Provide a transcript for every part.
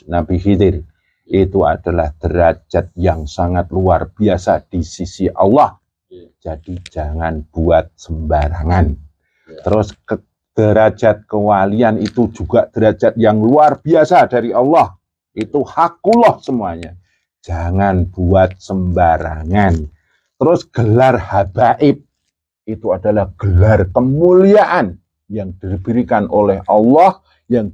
Nabi Khidir itu adalah derajat yang sangat luar biasa di sisi Allah. Jadi jangan buat sembarangan. Terus derajat kewalian itu juga derajat yang luar biasa dari Allah. Itu hakullah semuanya. Jangan buat sembarangan. Terus gelar habaib itu adalah gelar kemuliaan yang diberikan oleh Allah, yang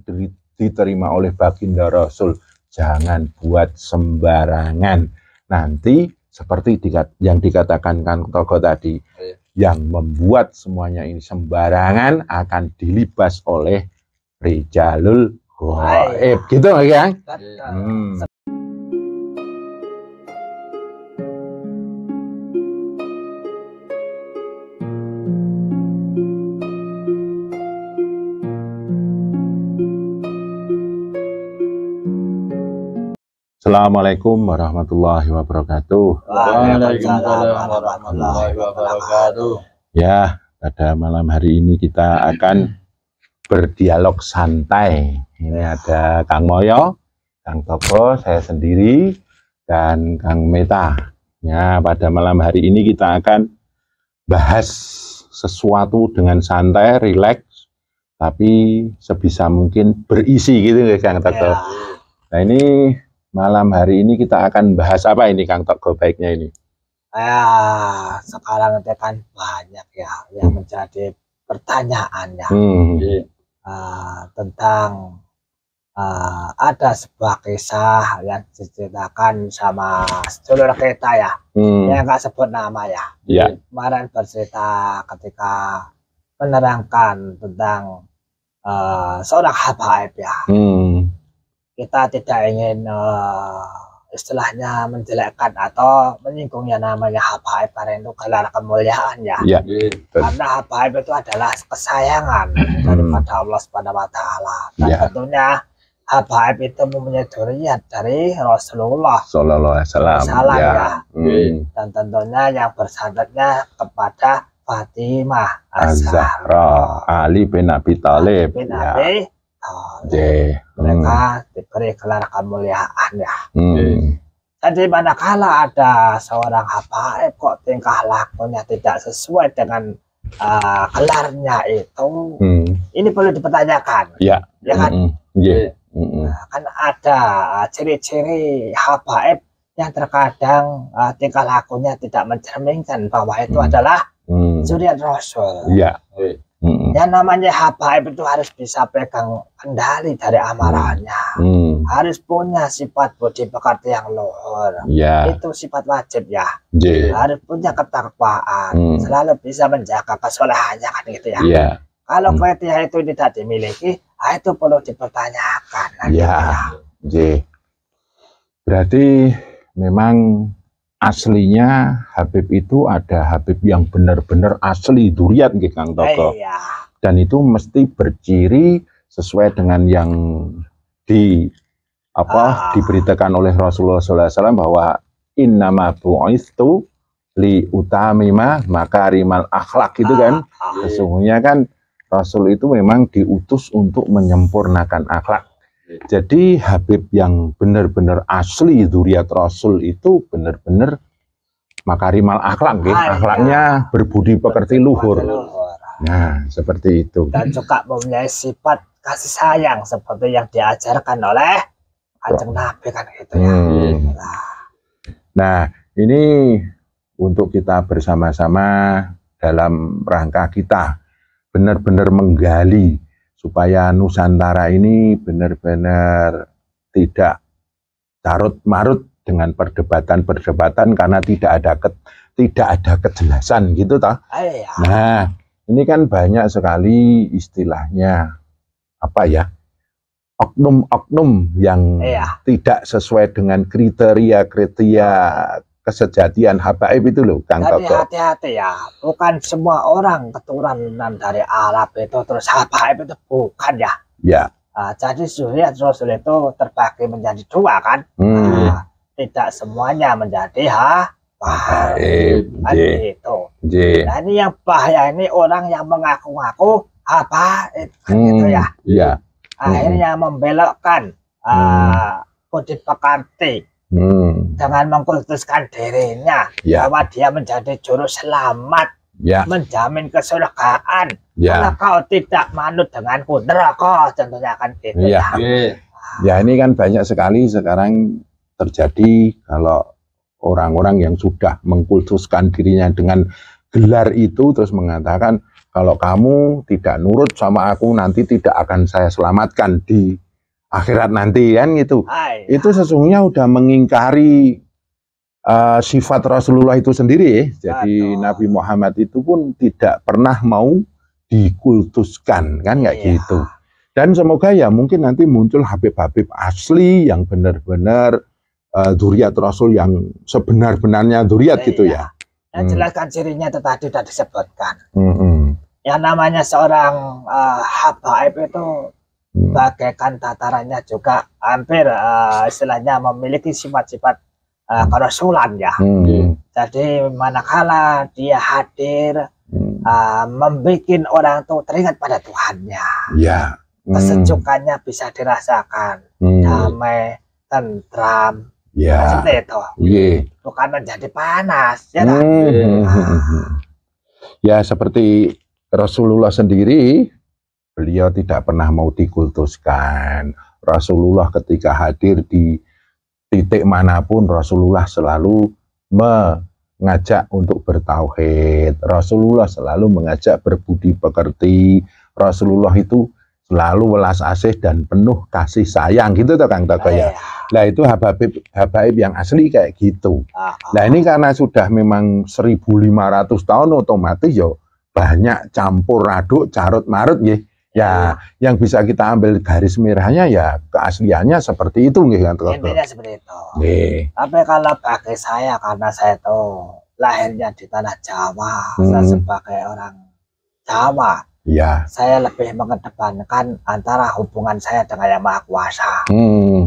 diterima oleh baginda Rasul. Jangan buat sembarangan. Nanti seperti yang dikatakan Kang Togo tadi, yang membuat semuanya ini sembarangan akan dilibas oleh rijalul ghaib. Gitu ya? Assalamualaikum warahmatullahi wabarakatuh. Waalaikumsalam warahmatullahi wabarakatuh. Ya, pada malam hari ini kita akan berdialog santai. Ini ada Kang Moyo, Kang Togo, saya sendiri, dan Kang Meta. Ya, pada malam hari ini kita akan bahas sesuatu dengan santai, rileks, tapi sebisa mungkin berisi gitu ya Kang Togo. Nah ini malam hari ini kita akan bahas apa ini Kang Togo baiknya ini? Sekarang itu kan banyak ya yang menjadi pertanyaan ya. Tentang ada sebuah kisah yang diceritakan sama sedulur kita ya, yang nggak sebut nama ya. Kemarin bercerita ketika menerangkan tentang seorang habaib ya. Kita tidak ingin istilahnya menjelekkan atau menyinggung yang namanya habaib karena itu gelar kemuliaan ya. Karena habaib itu adalah kesayangan daripada Allah Subhanahu wa Ta'ala. Dan tentunya habaib itu mempunyai dzurriyyah dari Rasulullah Sallallahu Alaihi Wasallam ya. Dan tentunya yang bersanadnya kepada Fatimah Az-Zahra, Ali bin Abi Thalib. Mereka diberi gelar kemuliaan ya. Jadi manakala ada seorang habaib kok tingkah lakunya tidak sesuai dengan gelarnya itu, ini perlu dipertanyakan. Ya kan? Kan ada ciri-ciri habaib yang terkadang tingkah lakunya tidak mencerminkan bahwa itu adalah zuriat Rasul. Yang namanya habaib itu harus bisa pegang kendali dari amarahnya, harus punya sifat budi pekerti yang luhur, itu sifat wajib ya. Harus punya ketakwaan, selalu bisa menjaga kesolehannya kan gitu ya. Kalau kriteria itu tidak dimiliki, itu perlu dipertanyakan. Berarti memang aslinya Habib itu ada Habib yang benar-benar asli dzurriyyat nggih Kang Togo. Dan itu mesti berciri sesuai dengan yang diberitakan oleh Rasulullah SAW bahwa innama bu'itsu li utamima makarimal akhlak itu kan. Sesungguhnya kan Rasul itu memang diutus untuk menyempurnakan akhlak. Jadi Habib yang benar-benar asli dzurriyyat Rasul itu benar-benar makarimal akhlak, akhlaknya berbudi pekerti luhur. Nah, seperti itu. Dan juga mempunyai sifat kasih sayang seperti yang diajarkan oleh Kanjeng Nabi kan gitu ya. Nah, ini untuk kita bersama-sama dalam rangka kita benar-benar menggali supaya Nusantara ini benar-benar tidak carut-marut dengan perdebatan-perdebatan karena tidak ada kejelasan gitu toh. Nah, ini kan banyak sekali istilahnya apa ya? Oknum-oknum yang tidak sesuai dengan kriteria kesejatian habaib itu loh Kang Togo. Hati-hati ya, bukan semua orang keturunan dari Arab itu terus habaib itu bukan ya. Jadi dzurriyyat Rasul itu terbagi menjadi dua kan. Tidak semuanya menjadi habaib itu. Nah ini yang bahaya, ini orang yang mengaku-ngaku habaib kan gitu ya. Akhirnya membelokkan budi pekanti dengan mengkultuskan dirinya bahwa dia menjadi juru selamat, menjamin kesurgaan. Kalau kau tidak manut denganku, neraka contohnya kan gitu. Ya ini kan banyak sekali sekarang terjadi kalau orang-orang yang sudah mengkultuskan dirinya dengan gelar itu terus mengatakan kalau kamu tidak nurut sama aku nanti tidak akan saya selamatkan di akhirat nanti kan gitu. Itu sesungguhnya udah mengingkari sifat Rasulullah itu sendiri. Jadi Nabi Muhammad itu pun tidak pernah mau dikultuskan kan kayak gitu. Dan semoga ya mungkin nanti muncul Habib-habib asli yang benar-benar dzurriyyat Rasul yang sebenar-benarnya dzurriyyat gitu ya. Yang jelaskan cirinya itu tadi sudah disebutkan. Yang namanya seorang habaib itu bagaikan tatarannya juga hampir istilahnya memiliki sifat-sifat kerasulan ya. Jadi manakala dia hadir membuat orang itu teringat pada Tuhannya. Kesejukannya bisa dirasakan, damai, tentram. Seperti itu. Bukan menjadi panas. Ya seperti Rasulullah sendiri, beliau tidak pernah mau dikultuskan. Rasulullah ketika hadir di titik manapun, Rasulullah selalu mengajak untuk bertauhid. Rasulullah selalu mengajak berbudi pekerti. Rasulullah itu selalu welas asih dan penuh kasih sayang gitu toh Kang Toko ya. Nah itu habaib yang asli kayak gitu. Nah ini karena sudah memang 1500 tahun otomatis ya banyak campur aduk carut marut ya. Ya yang bisa kita ambil garis merahnya ya keasliannya seperti itu nggih Kang Toko. Intinya seperti itu. Tapi kalau bagi saya karena saya tuh lahirnya di tanah Jawa, saya sebagai orang Jawa. Saya lebih mengedepankan antara hubungan saya dengan Yang Maha Kuasa.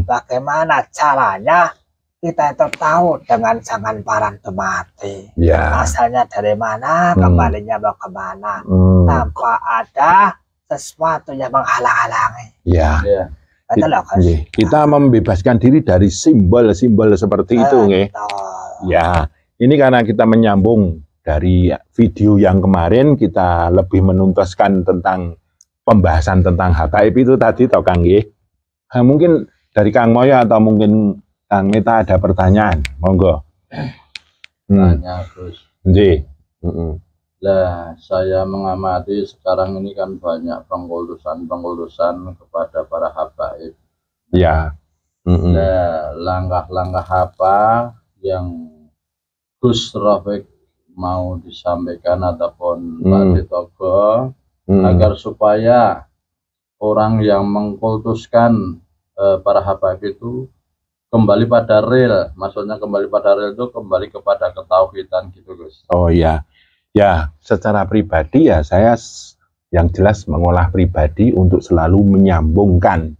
Bagaimana caranya kita itu tahu dengan jangan parang mati. Asalnya dari mana, kembalinya mau kemana, tanpa ada sesuatu yang menghalang-halangi. Kita membebaskan diri dari simbol-simbol seperti itu, nggih. Ini karena kita menyambung dari video yang kemarin kita lebih menuntaskan tentang pembahasan tentang habaib itu tadi toh Kang nggih. Mungkin dari Kang Moyo atau mungkin Kang Meta ada pertanyaan, monggo. Tanya Gus. Nggih. Lah saya mengamati sekarang ini kan banyak pengkultusan kepada para habaib. Langkah-langkah apa yang Gus Rafiq mau disampaikan ataupun Pak Toko agar supaya orang yang mengkultuskan para habaib itu kembali pada real, maksudnya kembali pada real itu kembali kepada ketauhidan gitu Gus. Ya secara pribadi ya saya yang jelas mengolah pribadi untuk selalu menyambungkan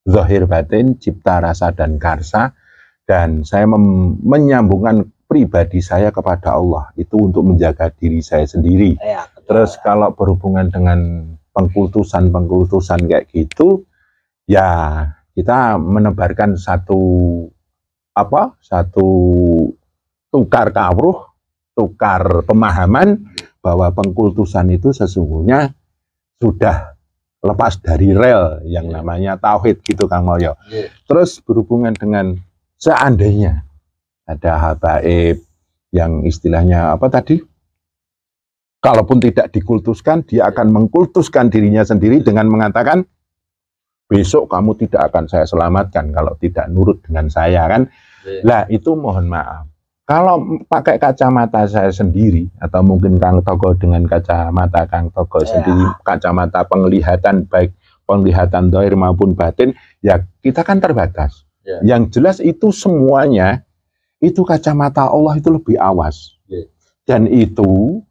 zahir batin, cipta rasa dan karsa, dan saya menyambungkan pribadi saya kepada Allah itu untuk menjaga diri saya sendiri. Terus kalau berhubungan dengan pengkultusan kayak gitu, ya kita menebarkan satu tukar kawruh, tukar pemahaman bahwa pengkultusan itu sesungguhnya sudah lepas dari rel yang namanya tauhid gitu Kang Moyo. Terus berhubungan dengan seandainya ada habaib yang istilahnya apa tadi? Kalaupun tidak dikultuskan, dia akan mengkultuskan dirinya sendiri dengan mengatakan, besok kamu tidak akan saya selamatkan kalau tidak nurut dengan saya kan. Lah itu mohon maaf. Kalau pakai kacamata saya sendiri, atau mungkin Kang Toko dengan kacamata Kang Toko sendiri, kacamata penglihatan, baik penglihatan zahir maupun batin, ya kita kan terbatas. Yang jelas itu semuanya, itu kacamata Allah itu lebih awas. Dan itu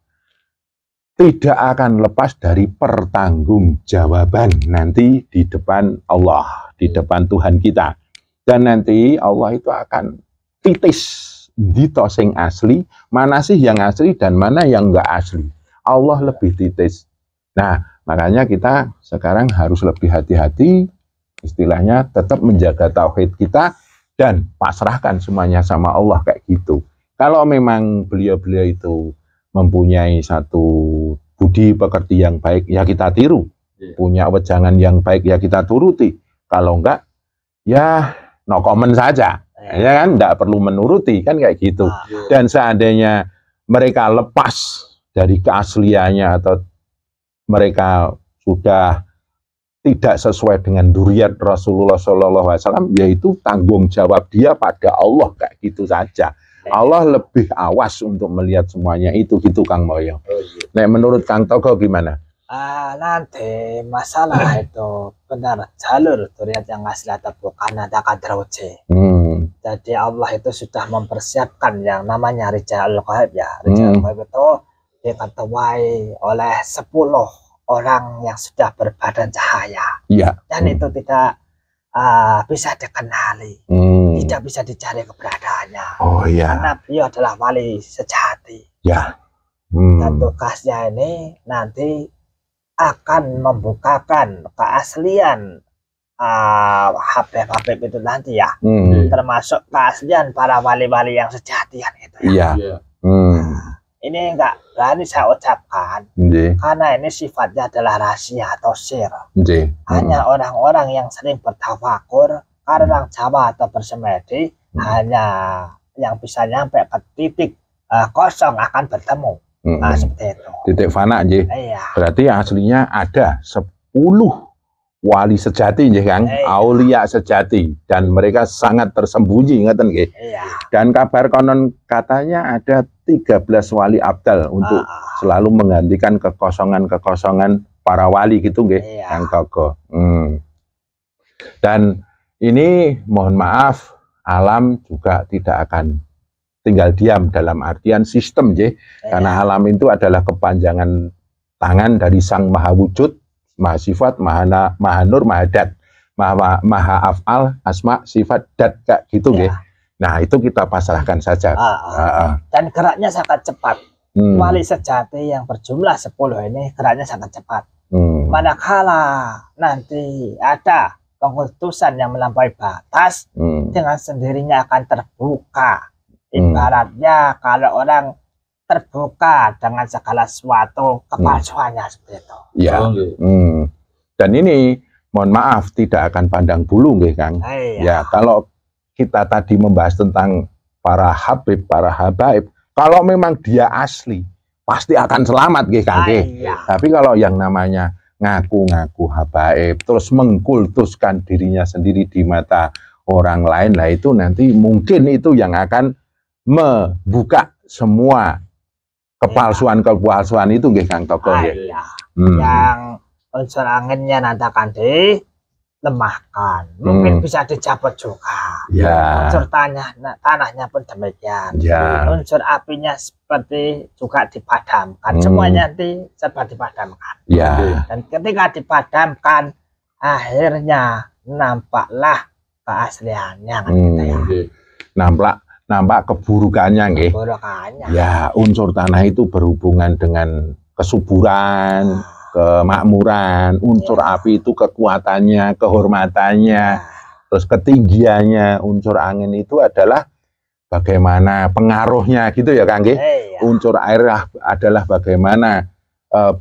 tidak akan lepas dari pertanggungjawaban nanti di depan Allah, di depan Tuhan kita. Dan nanti Allah itu akan titis dito sing asli, mana sih yang asli dan mana yang enggak asli. Allah lebih titis. Nah, makanya kita sekarang harus lebih hati-hati, istilahnya tetap menjaga tauhid kita dan pasrahkan semuanya sama Allah kayak gitu. Kalau memang beliau-beliau itu mempunyai satu budi pekerti yang baik, ya kita tiru. Punya wejangan yang baik, ya kita turuti. Kalau enggak, ya no comment saja. Ya kan, enggak perlu menuruti, kan kayak gitu. Dan seandainya mereka lepas dari keasliannya atau mereka sudah tidak sesuai dengan duriat Rasulullah SAW, yaitu tanggung jawab dia pada Allah, kayak gitu saja. Allah lebih awas untuk melihat semuanya itu, gitu Kang Moyo. Nah, menurut Kang Togo gimana? Nanti masalah itu benar jalur duriat yang asli atau bukan ada kadroce. Jadi Allah itu sudah mempersiapkan yang namanya Rijalul Ghaib ya. Rijalul Ghaib itu diketuai oleh 10 orang yang sudah berbadan cahaya. Ya. Dan itu tidak bisa dikenali, tidak bisa dicari keberadaannya. Oh iya. Karena beliau adalah wali sejati. Ya. Dan tugasnya ini nanti akan membukakan keaslian Habib itu nanti ya, termasuk keaslian para wali-wali yang sejatian itu ya. Iya. Ini enggak berani saya ucapkan, karena ini sifatnya adalah rahasia atau sir. Hanya orang-orang yang sering bertafakur, orang Jawa atau bersemedi, hanya yang bisa nyampe ke titik kosong akan bertemu. Nah, seperti itu. Titik fana, Iya. Berarti aslinya ada 10 wali sejati, Kang, aulia sejati, dan mereka sangat tersembunyi, ngeten nggih. Iya. Dan kabar konon katanya ada 13 wali abdal untuk selalu menggantikan kekosongan-kekosongan para wali gitu nggih, Kang Togo. Dan ini mohon maaf, alam juga tidak akan tinggal diam dalam artian sistem, karena alam itu adalah kepanjangan tangan dari Sang Maha Wujud, Maha Sifat, Maha Nur, Maha Dat, Maha Af'al, Asma, Sifat, Dat, kayak gitu, Nah, itu kita pasrahkan saja. Dan geraknya sangat cepat. Wali sejati yang berjumlah 10 ini geraknya sangat cepat. Manakala nanti ada pengutusan yang melampaui batas, dengan sendirinya akan terbuka. Ibaratnya kalau orang terbuka dengan segala sesuatu kepalsuannya seperti itu. Ya. Dan ini mohon maaf tidak akan pandang bulu, nggih, Kang. Ya, kalau kita tadi membahas tentang para habib, para habaib, kalau memang dia asli pasti akan selamat, nggih, Kang. Tapi kalau yang namanya ngaku-ngaku habaib terus mengkultuskan dirinya sendiri di mata orang lain, nah itu nanti mungkin itu yang akan membuka semua kepalsuan itu, nggih, Kang Togo, nggih. Yang unsur anginnya nanti akan dilemahkan, mungkin bisa dicabut juga. Unsur tanahnya pun demikian. Unsur apinya seperti juga dipadamkan. Semuanya nanti serba dipadamkan. Dan ketika dipadamkan, akhirnya nampaklah keasliannya, gitu ya. Nampak keburukannya, nggih. Ya, unsur tanah itu berhubungan dengan kesuburan, kemakmuran. Unsur api itu kekuatannya, kehormatannya, terus ketinggiannya. Unsur angin itu adalah bagaimana pengaruhnya, gitu ya, Kang, nggih. Unsur air adalah bagaimana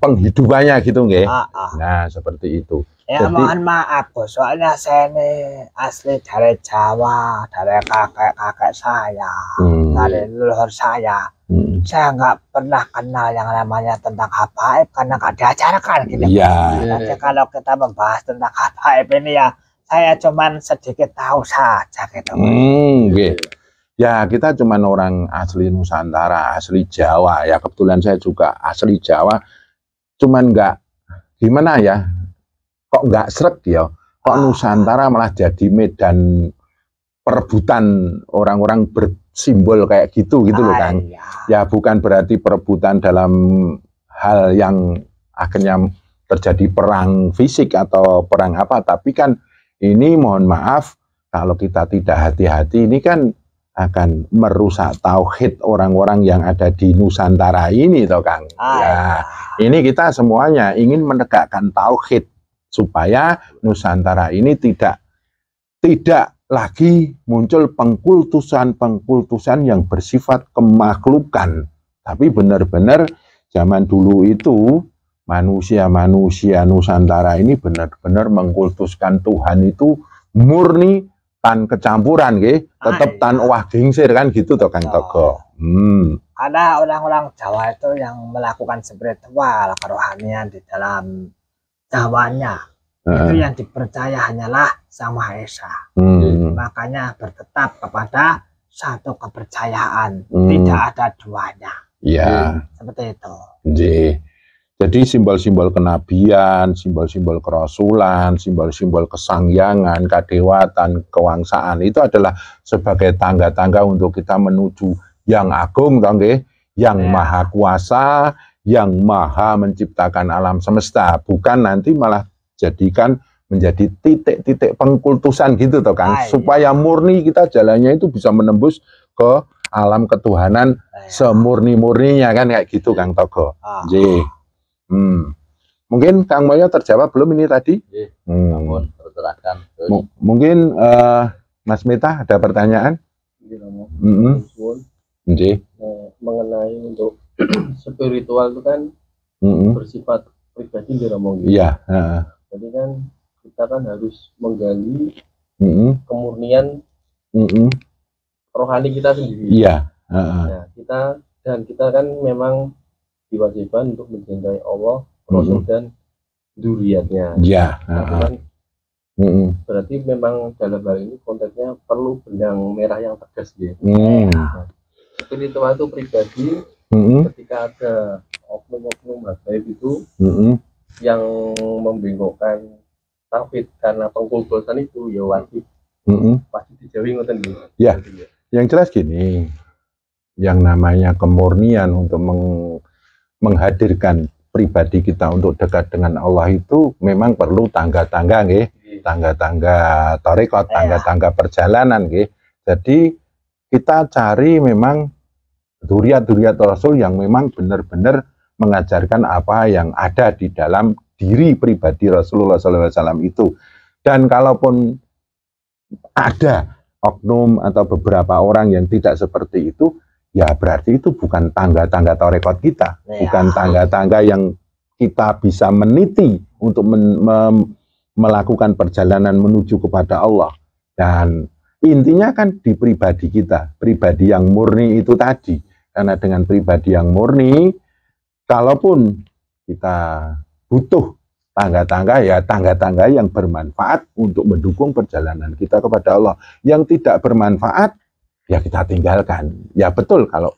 penghidupannya, gitu, nggih. Nah, seperti itu. Ya, mohon maaf, Bos, soalnya saya ini asli dari Jawa, dari kakek-kakek saya, dari leluhur saya. Saya nggak pernah kenal yang namanya tentang habaib karena nggak diajarkan, gitu. Nanti kalau kita membahas tentang habaib ini ya, saya cuman sedikit tahu saja, gitu. Ya, kita cuman orang asli Nusantara, asli Jawa. Ya, kebetulan saya juga asli Jawa, cuman nggak gimana ya, kok nggak sreg ya, kok Nusantara malah jadi medan perebutan orang-orang bersimbol kayak gitu loh, Kang. Ya, bukan berarti perebutan dalam hal yang akhirnya terjadi perang fisik atau perang apa, tapi kan ini mohon maaf kalau kita tidak hati-hati ini kan akan merusak tauhid orang-orang yang ada di Nusantara ini, toh, Kang. Ya, ini kita semuanya ingin menegakkan tauhid supaya Nusantara ini tidak lagi muncul pengkultusan yang bersifat kemakhlukan. Tapi benar-benar zaman dulu itu manusia-manusia Nusantara ini benar-benar mengkultuskan Tuhan itu murni tan kecampuran, tetap tan owah gingsir kan gitu toh Kang Togo. Ada orang-orang Jawa itu yang melakukan spiritual kerohanian di dalam Jawanya. Itu yang dipercaya hanyalah Sang Maha Esa. Makanya bertetap kepada satu kepercayaan, tidak ada duanya. Ya, seperti itu. Jadi simbol-simbol kenabian, simbol-simbol kerasulan, simbol-simbol kesangyangan, kadewatan, kewangsaan itu adalah sebagai tangga-tangga untuk kita menuju yang agung, yang maha kuasa, yang maha menciptakan alam semesta. Bukan nanti malah jadikan menjadi titik-titik pengkultusan gitu toh Kang, supaya murni kita jalannya itu bisa menembus ke alam ketuhanan semurni-murninya kan kayak gitu Kang Togo. Mungkin Kang Moyo terjawab belum ini tadi? Mungkin Mas Meta ada pertanyaan? Mengenai untuk spiritual itu kan bersifat pribadi Romo. Iya. Jadi kan kita kan harus menggali kemurnian rohani kita sendiri. Iya. Nah, kita kan memang diwajibkan untuk mencintai Allah, Rasul dan dzurriyyatnya. Iya. Kan berarti memang dalam hal ini konteksnya perlu benang merah yang tegas gitu. Spiritual itu pribadi ketika ada oknum-oknum gaib itu yang membingungkan tauhid karena pengkultusan itu ya wajib pasti dijauhi ngoten gitu. Ya, yang jelas gini, yang namanya kemurnian untuk menghadirkan pribadi kita untuk dekat dengan Allah itu memang perlu tangga-tangga tangga-tangga tarekat, tangga-tangga perjalanan Jadi kita cari memang dzurriyyat Rasul yang memang benar-benar mengajarkan apa yang ada di dalam diri pribadi Rasulullah SAW itu. Dan kalaupun ada oknum atau beberapa orang yang tidak seperti itu, ya berarti itu bukan tangga-tangga tarekat kita, bukan tangga-tangga yang kita bisa meniti untuk melakukan perjalanan menuju kepada Allah. Dan intinya kan di pribadi kita, pribadi yang murni itu tadi. Karena dengan pribadi yang murni, kalaupun kita butuh tangga-tangga, ya tangga-tangga yang bermanfaat untuk mendukung perjalanan kita kepada Allah. Yang tidak bermanfaat, ya kita tinggalkan. Ya betul kalau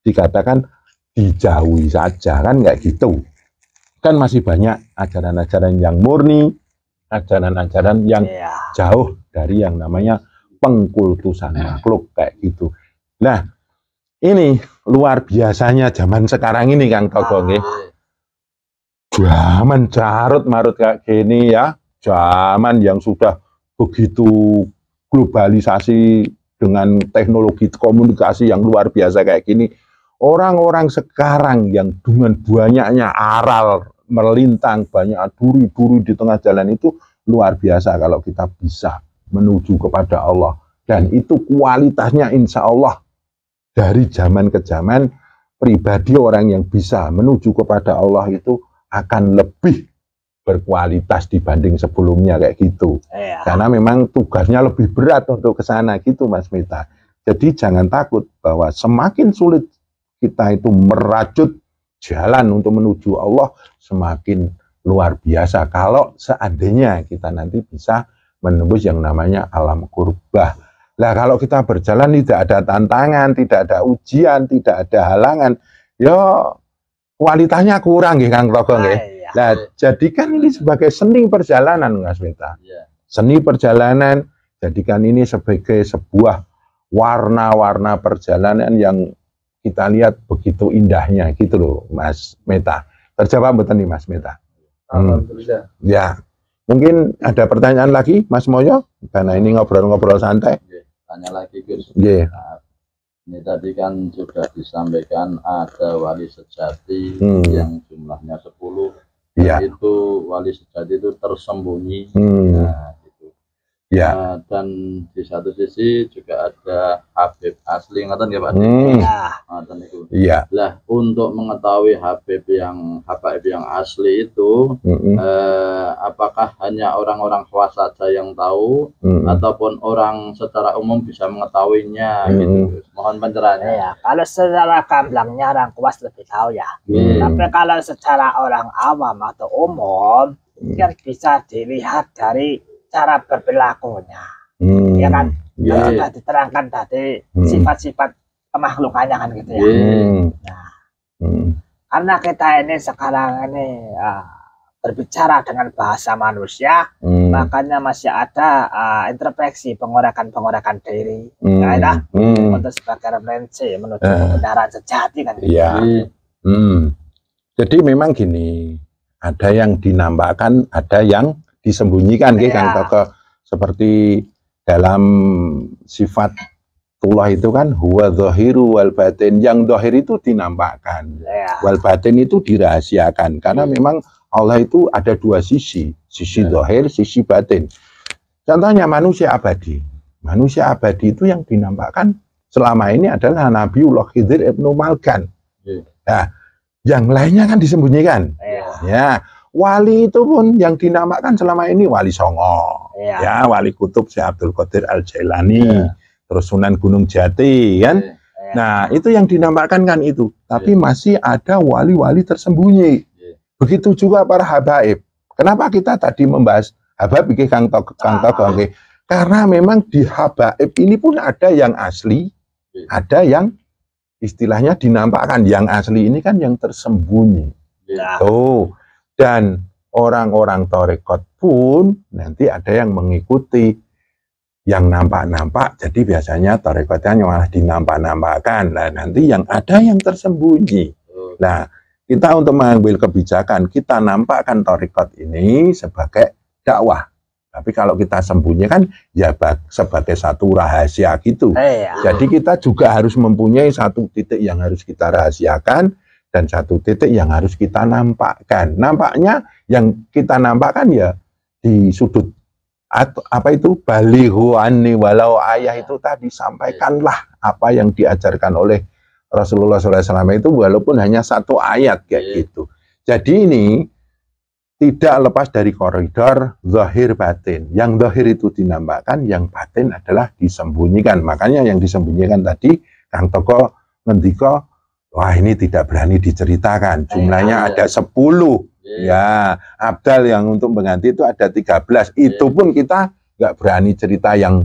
dikatakan dijauhi saja, kan nggak gitu. Kan masih banyak ajaran-ajaran yang murni, ajaran-ajaran yang jauh dari yang namanya pengkultusan makhluk kayak gitu. Nah, ini luar biasanya zaman sekarang ini Kang Togo zaman carut marut kayak gini ya, zaman yang sudah begitu globalisasi dengan teknologi komunikasi yang luar biasa kayak gini, orang-orang sekarang yang dengan banyaknya aral melintang, banyak duri-duri di tengah jalan itu luar biasa kalau kita bisa menuju kepada Allah. Dan itu kualitasnya insya Allah dari zaman ke zaman, pribadi orang yang bisa menuju kepada Allah itu akan lebih berkualitas dibanding sebelumnya kayak gitu. Karena memang tugasnya lebih berat untuk ke sana gitu Mas Meta. Jadi jangan takut bahwa semakin sulit kita itu merajut jalan untuk menuju Allah, semakin luar biasa kalau seandainya kita nanti bisa menembus yang namanya alam kurbah. Nah, kalau kita berjalan tidak ada tantangan, tidak ada ujian, tidak ada halangan, ya kualitasnya kurang Kang Togo Nah, jadikan ini sebagai seni perjalanan Mas Meta. Seni perjalanan, jadikan ini sebagai sebuah warna-warna perjalanan yang kita lihat begitu indahnya gitu loh Mas Meta. Terjawab betul nih Mas Meta. Alhamdulillah. Ya, mungkin ada pertanyaan lagi Mas Moyo? Karena ini ngobrol-ngobrol santai. Tanya lagi Gus. Nah, ini tadi kan sudah disampaikan ada wali sejati yang jumlahnya 10. Itu wali sejati itu tersembunyi. Nah, gitu. Ya. Dan di satu sisi juga ada Habib asli, ngeten ya Pak. Ngeten itu. Iya. Lah untuk mengetahui Habib yang asli itu, apakah hanya orang-orang khawas saja yang tahu, ataupun orang secara umum bisa mengetahuinya gitu? Mohon pencerahannya. Ya, kalau secara gamblangnya orang khawas lebih tahu ya. Tapi kalau secara orang awam atau umum, kan bisa dilihat dari cara berperilakunya, ya kan? Ya. Sudah diterangkan tadi sifat-sifat kemakhlukannya kan gitu ya. Nah, karena kita ini sekarang ini berbicara dengan bahasa manusia, makanya masih ada introspeksi, pengorekan diri, ya, untuk sebagai referensi menuju kebenaran sejati kan. Iya. Jadi memang gini, ada yang dinampakkan, ada yang disembunyikan, Kang Toko. Seperti dalam sifat Tullah itu kan huwa dhahiru wal batin, yang dhahir itu dinampakkan, wal batin itu dirahasiakan, karena memang Allah itu ada dua sisi dhahir, sisi batin. Contohnya manusia abadi itu yang dinampakkan selama ini adalah Nabiullah Khidir Ibnu Malkan. Nah, yang lainnya kan disembunyikan. Ya, wali itu pun yang dinampakkan selama ini Wali Songo, ya, Wali Kutub Syekh Abdul Qadir Al-Jailani, terus Sunan Gunung Jati, kan? Nah, itu yang dinampakkan kan itu. Tapi masih ada wali-wali tersembunyi. Begitu juga para habaib. Kenapa kita tadi membahas habaib, Kang Toko? Karena memang di habaib ini pun ada yang asli, ada yang istilahnya dinampakkan. Yang asli ini kan yang tersembunyi. Dan orang-orang tarekat pun nanti ada yang mengikuti yang nampak-nampak, jadi biasanya tarekatnya malah dinampak-nampakkan. Nah, nanti yang ada yang tersembunyi. Nah, kita untuk mengambil kebijakan, kita nampakkan tarekat ini sebagai dakwah. Tapi kalau kita sembunyikan, ya sebagai satu rahasia gitu. Jadi kita juga harus mempunyai satu titik yang harus kita rahasiakan, dan satu titik yang harus kita nampakkan. Nampaknya yang kita nampakkan ya di sudut atau apa itu balighu anni walau ayah itu tadi, sampaikanlah apa yang diajarkan oleh Rasulullah SAW itu walaupun hanya satu ayat kayak gitu. Jadi ini tidak lepas dari koridor zahir batin. Yang zahir itu dinampakkan, yang batin adalah disembunyikan. Makanya yang disembunyikan tadi Kang Toko ngendika, wah ini tidak berani diceritakan. Jumlahnya ada 10. Ya, abdal yang untuk mengganti itu ada 13. Itu pun kita nggak berani cerita yang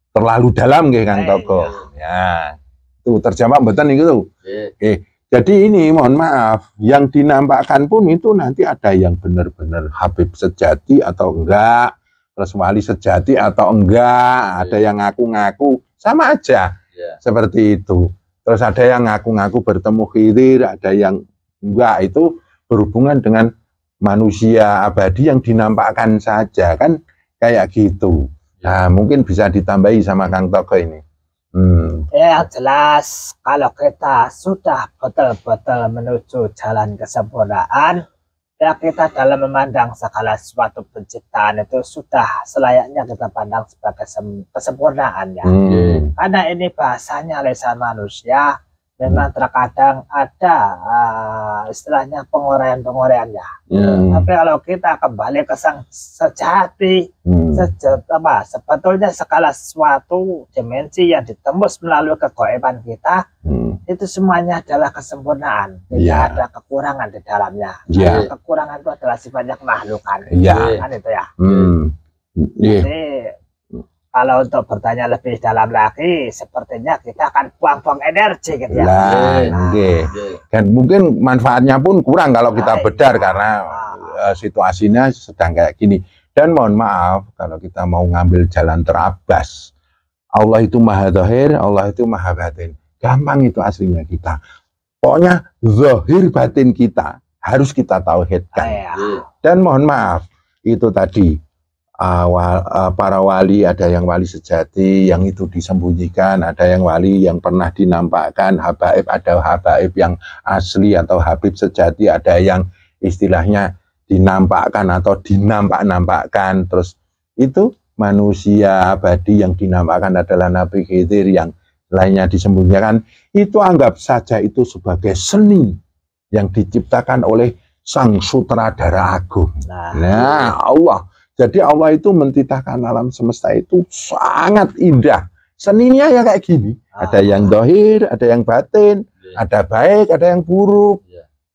terlalu dalam, Kang Toko. Ya, itu terjemah betul itu. Oke. Jadi ini mohon maaf, yang dinampakkan pun itu nanti ada yang benar-benar Habib sejati atau enggak, terus wali sejati atau enggak, ada yang ngaku-ngaku, sama aja. Seperti itu. Terus ada yang ngaku-ngaku bertemu Khidir, ada yang enggak, itu berhubungan dengan manusia abadi yang dinampakkan saja, kan kayak gitu. Nah, mungkin bisa ditambahi sama Kang Toko ini. Ya jelas, kalau kita sudah betul-betul menuju jalan kesempurnaan, ya kita dalam memandang segala sesuatu penciptaan itu sudah selayaknya kita pandang sebagai kesempurnaan ya. Karena ini bahasanya lisan manusia, memang terkadang ada istilahnya pengoraian-pengoraiannya. Tapi kalau kita kembali ke sang sejati, sebetulnya segala sesuatu dimensi yang ditembus melalui kegoiban kita, itu semuanya adalah kesempurnaan. Tidak ada kekurangan di dalamnya. Kekurangan itu adalah sifatnya kemakhlukan. Kan itu ya. Jadi kalau untuk bertanya lebih dalam lagi, sepertinya kita akan buang-buang energi gitu ya. Dan mungkin manfaatnya pun kurang kalau kita bedar karena situasinya sedang kayak gini. Dan mohon maaf kalau kita mau ngambil jalan terabas, Allah itu maha zahir, Allah itu maha batin. Gampang itu aslinya kita. Pokoknya zahir batin kita harus kita tauhidkan. Dan mohon maaf, itu tadi para wali, ada yang wali sejati yang itu disembunyikan, ada yang wali yang pernah dinampakkan, habaib ada habaib yang asli atau habib sejati, ada yang istilahnya dinampakkan atau dinampak-nampakkan. Terus itu manusia abadi yang dinamakan adalah Nabi Khidir, yang lainnya disembunyikan, itu anggap saja itu sebagai seni yang diciptakan oleh sang sutradara agung. Nah, Allah. Jadi Allah itu mentitahkan alam semesta itu sangat indah. Seninya ya kayak gini. Ada yang dohir, ada yang batin, ada baik, ada yang buruk.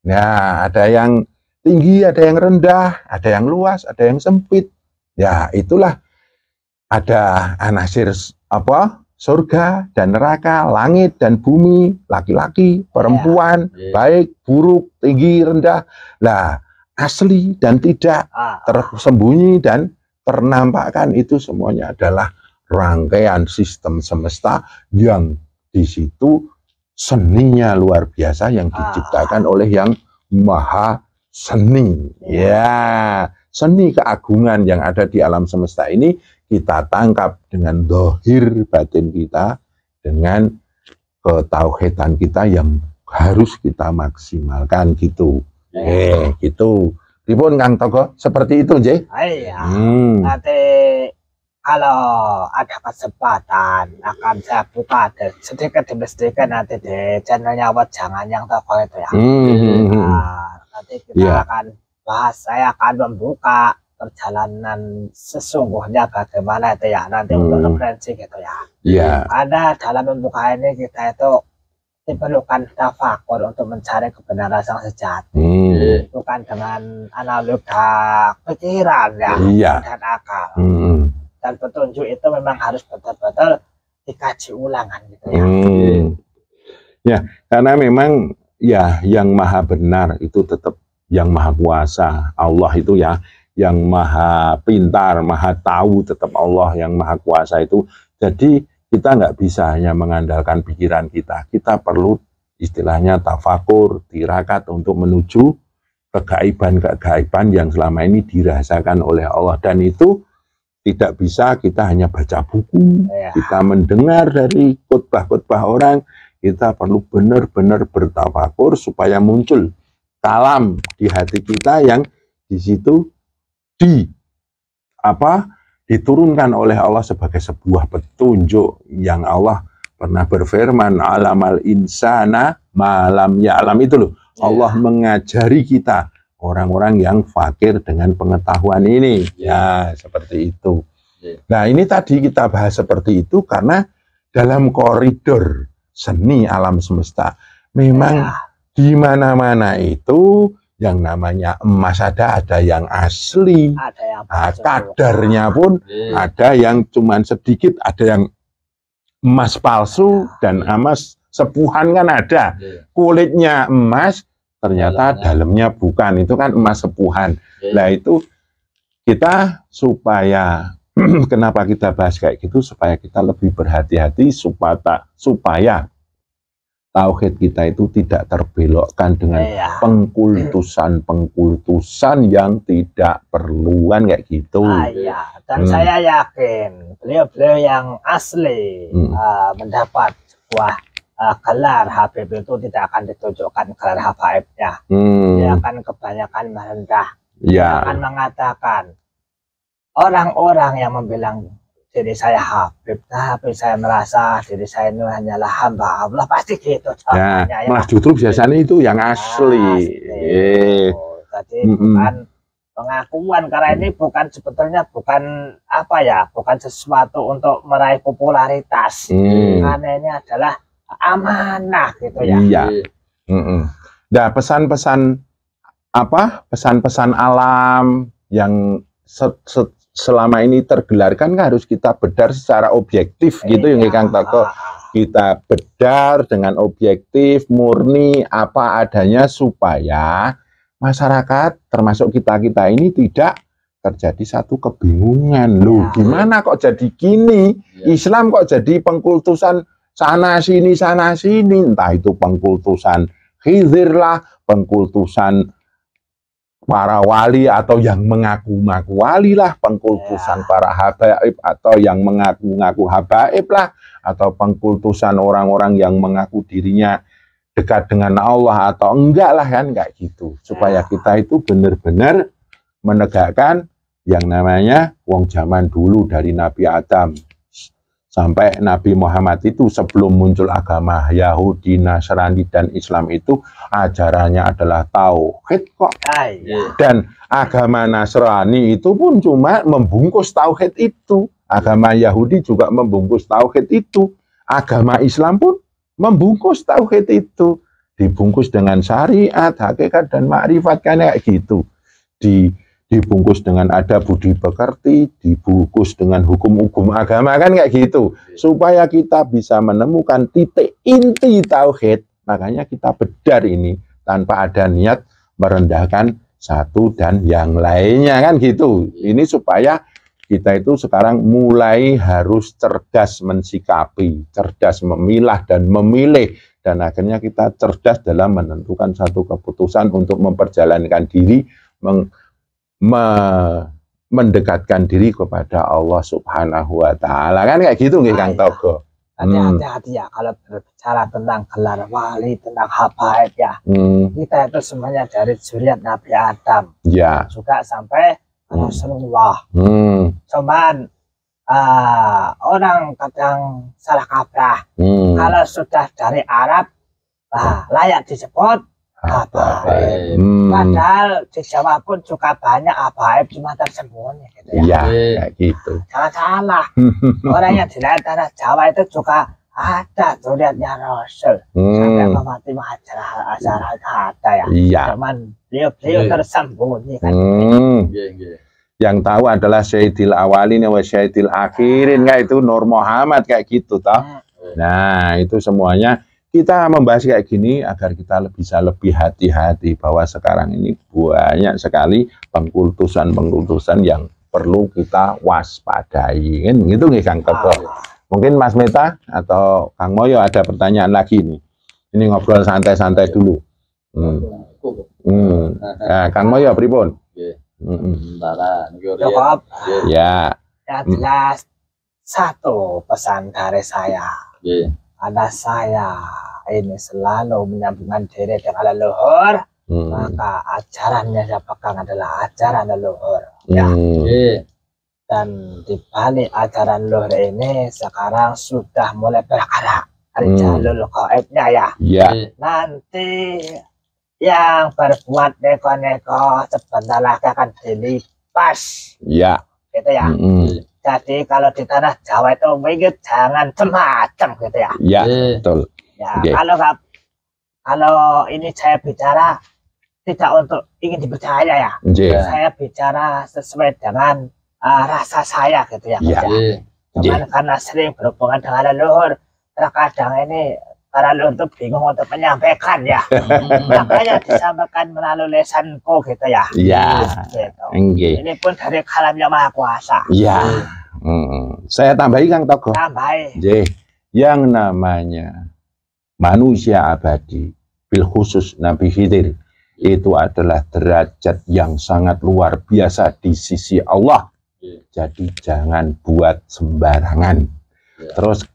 Nah, ada yang tinggi, ada yang rendah, ada yang luas, ada yang sempit. Ya, itulah ada anasir apa? Surga dan neraka, langit dan bumi, laki-laki, perempuan, baik, buruk, tinggi, rendah. Lah, asli dan tidak, tersembunyi dan ternampakkan, itu semuanya adalah rangkaian sistem semesta yang di situ seninya luar biasa yang diciptakan oleh yang maha seni. Ya, seni keagungan yang ada di alam semesta ini kita tangkap dengan dohir batin kita, dengan ketauhidan kita yang harus kita maksimalkan gitu. Gitu. Ribun Kang Togo, seperti itu, J. Iya. Nanti kalau ada kesempatan akan saya buka sedikit demi sedikit nanti di channelnya Wejangan yang Togo itu ya. Nanti kita akan bahas, saya akan membuka perjalanan sesungguhnya bagaimana itu ya, nanti untuk referensi gitu ya. Karena dalam membuka ini kita itu diperlukan tafakur untuk mencari kebenaran yang sejati, bukan dengan analoga pikiran ya, dan akal. Dan petunjuk itu memang harus betul-betul dikaji ulangan gitu ya. Ya, karena memang ya yang maha benar itu tetap yang maha kuasa, Allah itu ya. Yang maha pintar, maha tahu tetap Allah yang maha kuasa itu. Jadi kita nggak bisa hanya mengandalkan pikiran kita. Kita perlu istilahnya tafakur, tirakat untuk menuju kegaiban-kegaiban yang selama ini dirasakan oleh Allah. Dan itu tidak bisa kita hanya baca buku, kita mendengar dari khutbah-khutbah orang. Kita perlu benar-benar bertafakur supaya muncul kalam di hati kita yang di situ diturunkan oleh Allah sebagai sebuah petunjuk yang Allah pernah berfirman, alamal insana malam ya'lam, itu loh. Allah mengajari kita, orang-orang yang fakir dengan pengetahuan ini. Ya, seperti itu. Nah, ini tadi kita bahas seperti itu karena dalam koridor seni alam semesta memang di mana-mana itu yang namanya emas ada yang asli, ada yang kadarnya pun ada yang cuman sedikit, ada yang emas palsu dan emas sepuhan kan ada. Kulitnya emas, ternyata dalamnya bukan, itu kan emas sepuhan. Nah itu kita supaya, kenapa kita bahas kayak gitu, supaya kita lebih berhati-hati supaya tauhid kita itu tidak terbelokkan dengan pengkultusan yang tidak perluan kayak gitu. Dan saya yakin beliau-beliau yang asli mendapat sebuah gelar Habib itu tidak akan ditunjukkan gelar habaibnya. Dia akan kebanyakan merendah. Dia akan mengatakan orang-orang yang membilang diri saya Habib, tapi saya merasa diri saya ini hanyalah hamba Allah, pasti gitu. Malah justru biasanya itu yang asli. Jadi bukan pengakuan, karena ini bukan sebetulnya bukan bukan sesuatu untuk meraih popularitas. Karena ini adalah amanah gitu ya. Nah, pesan-pesan pesan-pesan alam yang selama ini tergelarkan kan harus kita bedar secara objektif gitu yang Kang Togo. Kita bedar dengan objektif, murni, apa adanya supaya masyarakat termasuk kita ini tidak terjadi satu kebingungan. Loh, gimana kok jadi gini? Islam kok jadi pengkultusan sana sini, entah itu pengkultusan Khidir lah, pengkultusan para wali atau yang mengaku-ngaku wali lah, pengkultusan para habaib atau yang mengaku-ngaku habaib lah, atau pengkultusan orang-orang yang mengaku dirinya dekat dengan Allah atau enggak lah, kan kayak gitu. Supaya kita itu benar-benar menegakkan yang namanya wong zaman dulu dari Nabi Adam sampai Nabi Muhammad itu sebelum muncul agama Yahudi, Nasrani dan Islam itu ajarannya adalah tauhid kok. Dan agama Nasrani itu pun cuma membungkus tauhid itu. Agama Yahudi juga membungkus tauhid itu. Agama Islam pun membungkus tauhid itu. Dibungkus dengan syariat, hakikat dan makrifat kan kayak gitu. Dibungkus dengan ada budi pekerti, dibungkus dengan hukum-hukum agama kan kayak gitu. Supaya kita bisa menemukan titik inti tauhid, makanya kita bedar ini tanpa ada niat merendahkan satu dan yang lainnya kan gitu. Ini supaya kita itu sekarang mulai harus cerdas mensikapi, cerdas memilah dan memilih, dan akhirnya kita cerdas dalam menentukan satu keputusan untuk memperjalankan diri, mendekatkan diri kepada Allah Subhanahu wa Ta'ala kan kayak gitu nggih Kang Togo. Hati-hati ya kalau berbicara tentang gelar wali, tentang habaib ya. Kita itu semuanya dari zuriat Nabi Adam. Ya. Juga sampai Rasulullah. Cuman orang kadang salah kaprah. Kalau sudah dari Arab, layak disebut habaib. Padahal di Jawa pun juga banyak habaib cuma tersembunyi gitu ya. Iya, kayak gitu. Jangan salah. Orang yang di tanah Jawa itu juga ada zuriatnya Rasul. Sampai memati acara ada ya. Iya. Cuman beliau tersembunyi kan. Yang tahu adalah Sayyidil Awalin wa Sayyidil Akhirin, kayak itu Nur Muhammad kayak gitu toh. Nah, itu semuanya kita membahas kayak gini agar kita bisa lebih hati-hati bahwa sekarang ini banyak sekali pengkultusan yang perlu kita waspadai. Kan gitu nih Kang Togo. Mungkin Mas Meta atau Kang Moyo ada pertanyaan lagi nih. Ini ngobrol santai-santai dulu. Kang Moyo pripun? Cukup. Ya. Ya jelas satu pesan dari saya. Karena saya ini selalu menyambungkan diri dengan leluhur, maka ajarannya saya pegang adalah ajaran leluhur. Ya. Dan di balik ajaran leluhur ini sekarang sudah mulai bergerak dari jalur gaibnya ya. Nanti yang berbuat neko-neko sebentar lagi akan dilipas. Ya. Gitu ya. Jadi kalau di tanah Jawa itu mungkin jangan semacam gitu ya. Ya, betul. Ya, kalau ini saya bicara tidak untuk ingin dipercaya ya. Saya bicara sesuai dengan rasa saya gitu ya. Cuman karena sering berhubungan dengan leluhur, terkadang ini para leluhur itu bingung untuk menyampaikan ya. Makanya disampaikan melalui lesanku gitu ya. Iya. Gitu. Ini pun dari kalam yang maha kuasa. Iya. Saya tambahi Kang Togo. Tambahi. Yang namanya manusia abadi, bil khusus Nabi Khidir, itu adalah derajat yang sangat luar biasa di sisi Allah. Jadi jangan buat sembarangan. Terus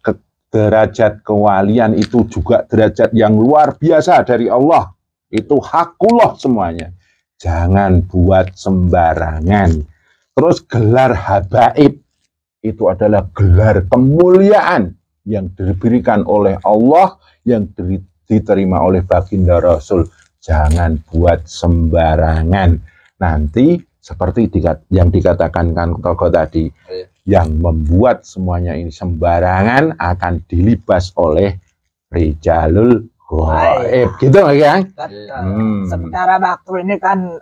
derajat kewalian itu juga derajat yang luar biasa dari Allah. Itu hakullah semuanya. Jangan buat sembarangan. Terus gelar habaib itu adalah gelar kemuliaan yang diberikan oleh Allah, yang diterima oleh baginda Rasul. Jangan buat sembarangan. Nanti seperti yang dikatakan Kang Togo tadi, yang membuat semuanya ini sembarangan akan dilibas oleh rijalul ghaib. Gitu ya, Kang? Sementara waktu ini kan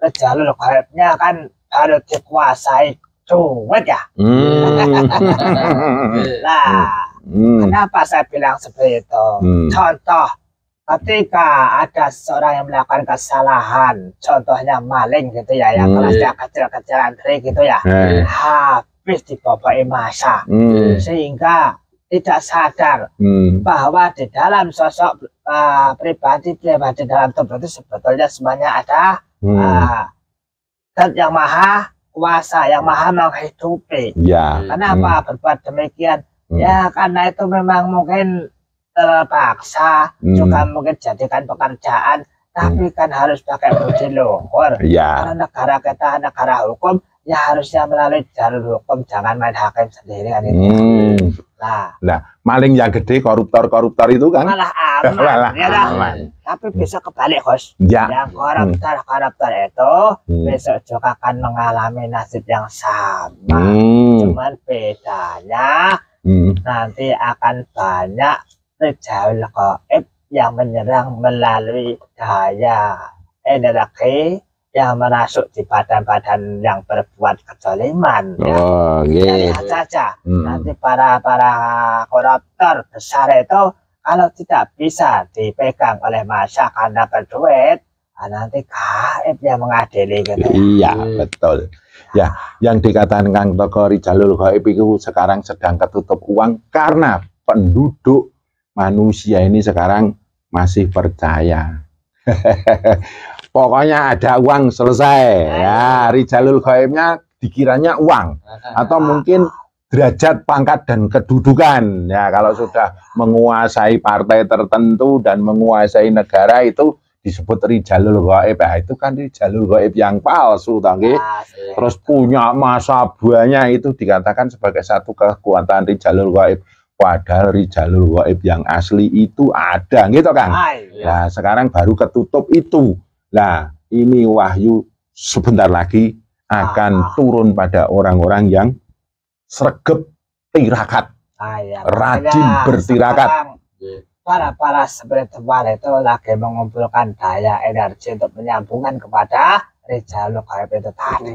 rijalul ghaibnya kan harus dikuasai duit ya. Kenapa saya bilang seperti itu? Contoh, ketika ada seorang yang melakukan kesalahan, contohnya maling gitu ya, yang kelasnya kecil-kecilan gitu ya, habis diboboi masa, sehingga tidak sadar bahwa di dalam sosok pribadi dalam tubuh itu sebetulnya semuanya ada zat yang maha kuasa, yang maha menghidupi. Kenapa berbuat demikian? Ya karena itu memang mungkin terpaksa, juga mungkin jadikan pekerjaan tapi kan harus pakai budi luhur. Ya. Karena negara kita negara hukum, ya harusnya melalui jalur hukum, jangan main hakim sendiri kan itu. Nah, maling yang gede, koruptor itu kan malah aman, malah ya aman. Tapi bisa kebalik, Hos. Ya. Yang koruptor itu besok juga akan mengalami nasib yang sama. Cuman bedanya nanti akan banyak rijalul gaib yang menyerang melalui daya energi yang merasuk di badan-badan yang berbuat kezaliman. Lihat saja nanti para koruptor besar itu kalau tidak bisa dipegang oleh massa karena berduit, nanti gaib yang mengadili gitu. Iya, betul. Ya, yang dikatakan Kang Toko rijalul gaib itu sekarang sedang ketutup uang karena penduduk manusia ini sekarang masih percaya. Pokoknya ada uang selesai. Ya, rijalul gaibnya dikiranya uang atau mungkin derajat, pangkat dan kedudukan. Ya, kalau sudah menguasai partai tertentu dan menguasai negara itu disebut rijalul gaib. Ya, itu kan rijalul gaib yang palsu, tangge. Terus punya masa banyak itu dikatakan sebagai satu kekuatan rijalul gaib. Padahal rijalul gaib yang asli itu ada, gitu kan? Nah, sekarang baru ketutup itu. Nah, ini wahyu sebentar lagi akan turun pada orang-orang yang sregep tirakat, rajin bertirakat. Para spiritual itu lagi mengumpulkan daya energi untuk menyambungkan kepada rijalul gaib itu tadi.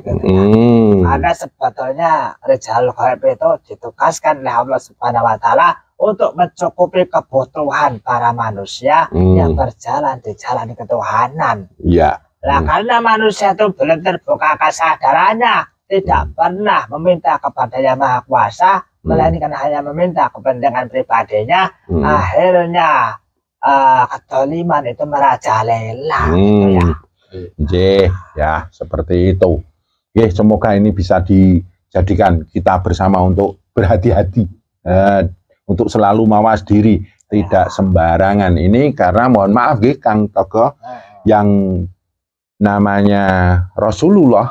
Karena sebetulnya rijalul gaib itu ditugaskan oleh Allah Subhanahu Wa Taala untuk mencukupi kebutuhan para manusia yang berjalan di jalan ketuhanan. Ya. Nah, karena manusia itu belum terbuka kesadarannya, tidak pernah meminta kepada Yang Maha Kuasa, melainkan hanya meminta kepentingan pribadinya, akhirnya kezaliman itu merajalela. Gitu ya, seperti itu. Semoga ini bisa dijadikan kita bersama untuk berhati-hati. Untuk selalu mawas diri, tidak sembarangan. Ini karena mohon maaf Kang Toko, yang namanya Rasulullah,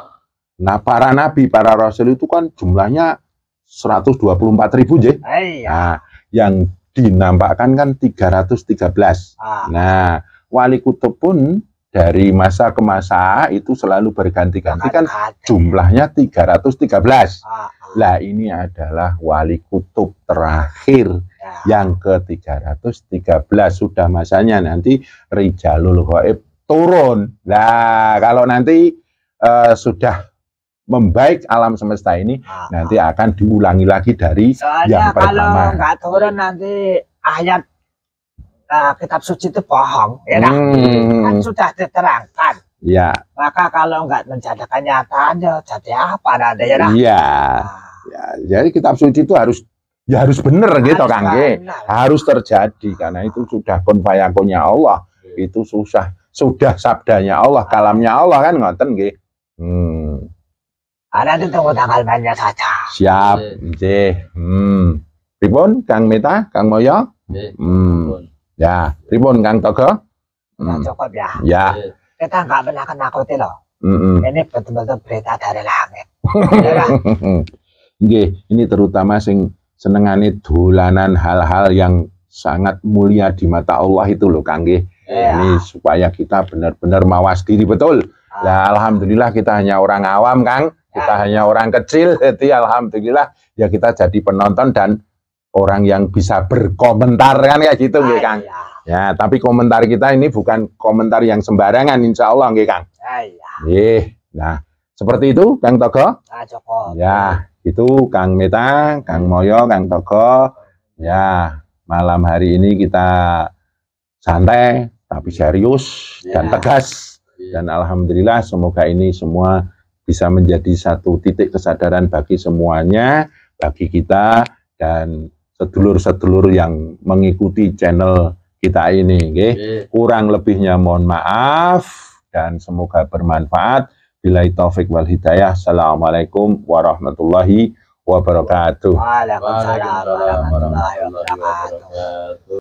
nah para nabi, para rasul itu kan jumlahnya 124.000 Nah, yang dinampakkan kan 313. Nah, wali kutub pun dari masa ke masa itu selalu berganti-ganti kan jumlahnya 313. Lah ini adalah wali kutub terakhir yang ke-313, sudah masanya nanti rijalul gaib turun. Nah, kalau nanti sudah membaik alam semesta ini, nanti akan diulangi lagi dari yang pertama. Kalau nggak turun nanti ayat kitab suci itu bohong, ya kan sudah diterangkan. Ya. Maka kalau nggak menjadikan nyatanya, jadi apa nanti ya? Iya. Ya, jadi kitab suci itu harus benar gitu Kang. Harus terjadi karena itu sudah kun fayakunnya Allah. Itu sudah sabdanya Allah, kalamnya Allah kan ngoten nggih. Ada ditunggu tanggal mainnya saja. Siap, nggih. Pripun Kang Meta, Kang Moyo? Ya, pripun Kang Togo? Cukup ya. Ya. Kita nggak pernah nakuti loh. Ini betul-betul berita dari langit. Nggih, ini terutama sing senengane dolanan hal-hal yang sangat mulia di mata Allah itu loh Kang nggih. Ini supaya kita benar-benar mawas diri betul. Nah, alhamdulillah kita hanya orang awam Kang, kita hanya orang kecil, jadi alhamdulillah ya kita jadi penonton dan orang yang bisa berkomentar kan kayak gitu nggih Kang. Ya, tapi komentar kita ini bukan komentar yang sembarangan insya Allah nggih Kang. Nah, seperti itu Kang Togo. Ya, itu Kang Meta, Kang Moyo, Kang Togo. Ya, malam hari ini kita santai tapi serius dan tegas. Dan alhamdulillah semoga ini semua bisa menjadi satu titik kesadaran bagi semuanya, bagi kita dan sedulur-sedulur yang mengikuti channel kita ini. Kurang lebihnya mohon maaf dan semoga bermanfaat. Billahi taufik wal hidayah. Assalamualaikum warahmatullahi wabarakatuh. Waalaikumsalam warahmatullahi wabarakatuh.